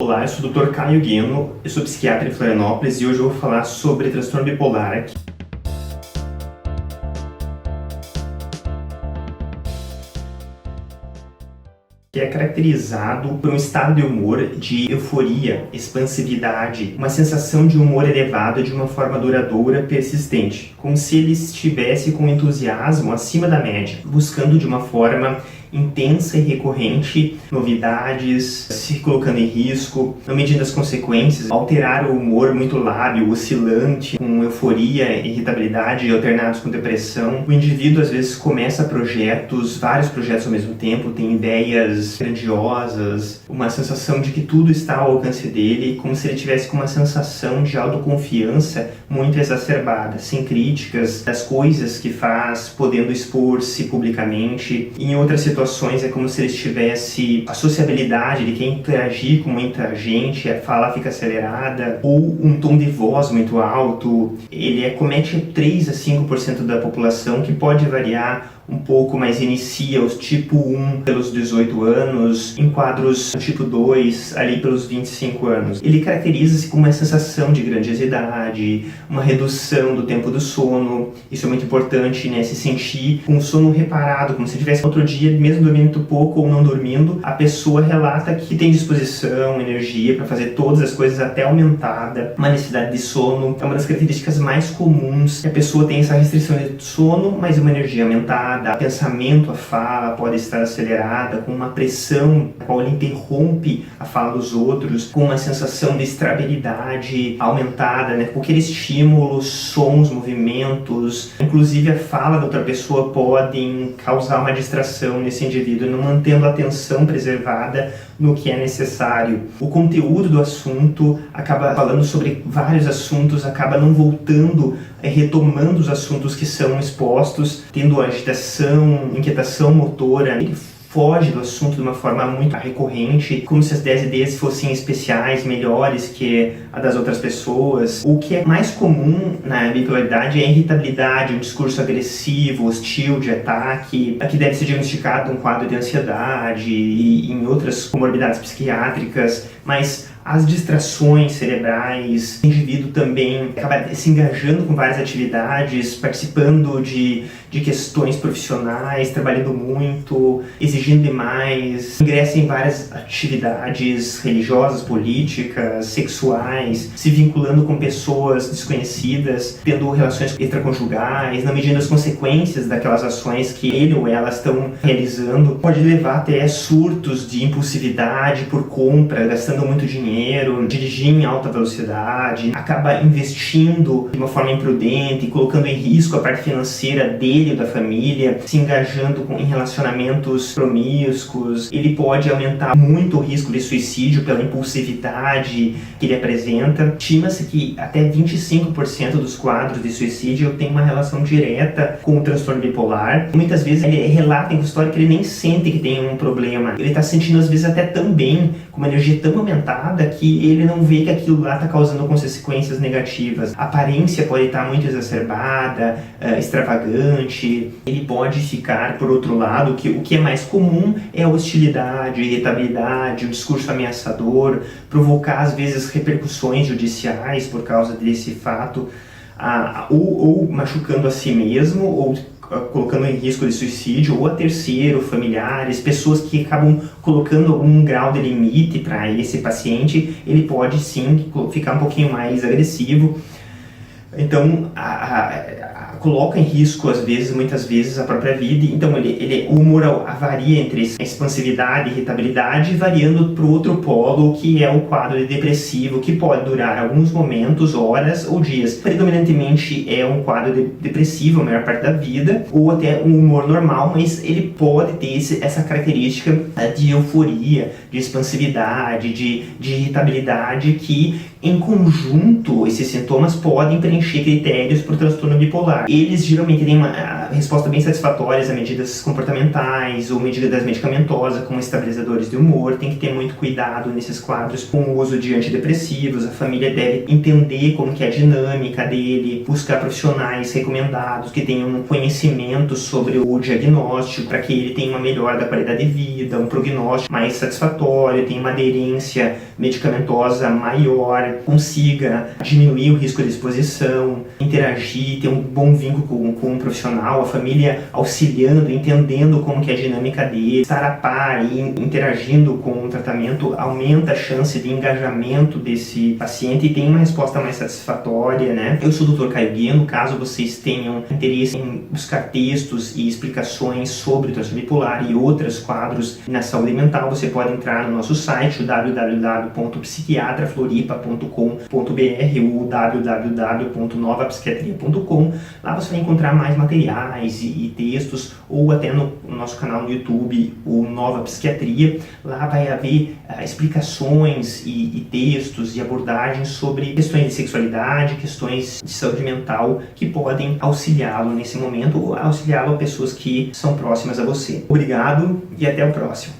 Olá, eu sou o Dr. Caio Gueno, eu sou psiquiatra em Florianópolis e hoje eu vou falar sobre transtorno bipolar. Que é caracterizado por um estado de humor de euforia, expansividade, uma sensação de humor elevado de uma forma duradoura, persistente, como se ele estivesse com entusiasmo acima da média, buscando de uma forma intensa e recorrente novidades, se colocando em risco, não medindo as consequências, alterar o humor muito lábil, oscilante, com euforia e irritabilidade alternados com depressão. O indivíduo às vezes começa projetos, vários projetos ao mesmo tempo, tem ideias grandiosas, uma sensação de que tudo está ao alcance dele, como se ele tivesse com uma sensação de autoconfiança muito exacerbada, sem críticas das coisas que faz, podendo expor-se publicamente. Em outras situações é como se ele tivesse a sociabilidade, ele quer interagir com muita gente, a fala fica acelerada, ou um tom de voz muito alto. Ele acomete 3 a 5% da população, que pode variar um pouco, mas inicia os tipo 1 pelos 18 anos, em quadros tipo 2 ali pelos 25 anos. Ele caracteriza-se com uma sensação de grandiosidade, uma redução do tempo do sono. Isso é muito importante, né? Se sentir com o sono reparado, como se tivesse outro dia, mesmo dormindo muito pouco ou não dormindo, a pessoa relata que tem disposição, energia para fazer todas as coisas, até aumentada. Uma necessidade de sono é uma das características mais comuns, que a pessoa tem essa restrição de sono, mas uma energia aumentada. O pensamento, a fala pode estar acelerada, com uma pressão a qual ele interrompe a fala dos outros, com uma sensação de estabilidade aumentada, né? Qualquer estímulo, sons, movimentos, inclusive a fala da outra pessoa podem causar uma distração nesse indivíduo, não mantendo a atenção preservada no que é necessário. O conteúdo do assunto acaba falando sobre vários assuntos, acaba não voltando, retomando os assuntos que são expostos, tendo agitação, inquietação motora. Ele foge do assunto de uma forma muito recorrente, como se as 10 ideias fossem especiais, melhores que a das outras pessoas. O que é mais comum na bipolaridade é a irritabilidade, um discurso agressivo, hostil, de ataque, que deve ser diagnosticado um quadro de ansiedade e em outras comorbidades psiquiátricas, mas as distrações cerebrais, o indivíduo também acaba se engajando com várias atividades, participando de questões profissionais, trabalhando muito, exigindo demais, ingressa em várias atividades religiosas, políticas, sexuais, se vinculando com pessoas desconhecidas, tendo relações extraconjugais, não medindo as consequências daquelas ações que ele ou ela estão realizando. Pode levar até surtos de impulsividade por compra, gastando muito dinheiro, dirigir em alta velocidade, acaba investindo de uma forma imprudente, colocando em risco a parte financeira dele ou da família, se engajando em relacionamentos promíscuos. Ele pode aumentar muito o risco de suicídio pela impulsividade que ele apresenta. Estima-se que até 25% dos quadros de suicídio têm uma relação direta com o transtorno bipolar. Muitas vezes ele relata em história que ele nem sente que tem um problema. Ele está sentindo às vezes até tão bem, com uma energia tão aumentada, que ele não vê que aquilo lá está causando consequências negativas. A aparência pode estar muito exacerbada, extravagante. Ele pode ficar, por outro lado, o que é mais comum é a hostilidade, a irritabilidade, o discurso ameaçador, provocar às vezes repercussões judiciais por causa desse fato, ou machucando a si mesmo, ou colocando em risco de suicídio, ou a terceiro, familiares, pessoas que acabam colocando algum grau de limite para esse paciente. Ele pode sim ficar um pouquinho mais agressivo. Então, coloca em risco, muitas vezes, a própria vida. Então, o humor varia entre a expansividade e irritabilidade, variando para o outro polo, que é o quadro depressivo, que pode durar alguns momentos, horas ou dias. Predominantemente é um quadro depressivo a maior parte da vida, ou até um humor normal, mas ele pode ter essa característica de euforia, de expansividade, de irritabilidade, que em conjunto esses sintomas podem preencher critérios para o transtorno bipolar. Eles geralmente têm uma resposta bem satisfatória a medidas comportamentais ou medidas medicamentosas, como estabilizadores de humor. Tem que ter muito cuidado nesses quadros com o uso de antidepressivos. A família deve entender como que é a dinâmica dele, buscar profissionais recomendados que tenham um conhecimento sobre o diagnóstico, para que ele tenha uma melhora da qualidade de vida, um prognóstico mais satisfatório, tenha uma aderência medicamentosa maior, consiga diminuir o risco de exposição, interagir, ter um bom vínculo com um profissional, a família auxiliando, entendendo como que é a dinâmica dele, estar a par e interagindo com o tratamento aumenta a chance de engajamento desse paciente e tem uma resposta mais satisfatória, né? Eu sou o Dr. Caio Guiano. Caso vocês tenham interesse em buscar textos e explicações sobre transtorno bipolar e outros quadros na saúde mental, você pode entrar no nosso site, www.psiquiatrafloripa.com.br ou www.novapsiquiatria.com. Lá você vai encontrar mais materiais e textos, ou até no nosso canal no YouTube, o Nova Psiquiatria. Lá vai haver explicações e textos e abordagens sobre questões de sexualidade, questões de saúde mental que podem auxiliá-lo nesse momento ou auxiliá-lo a pessoas que são próximas a você. Obrigado e até o próximo.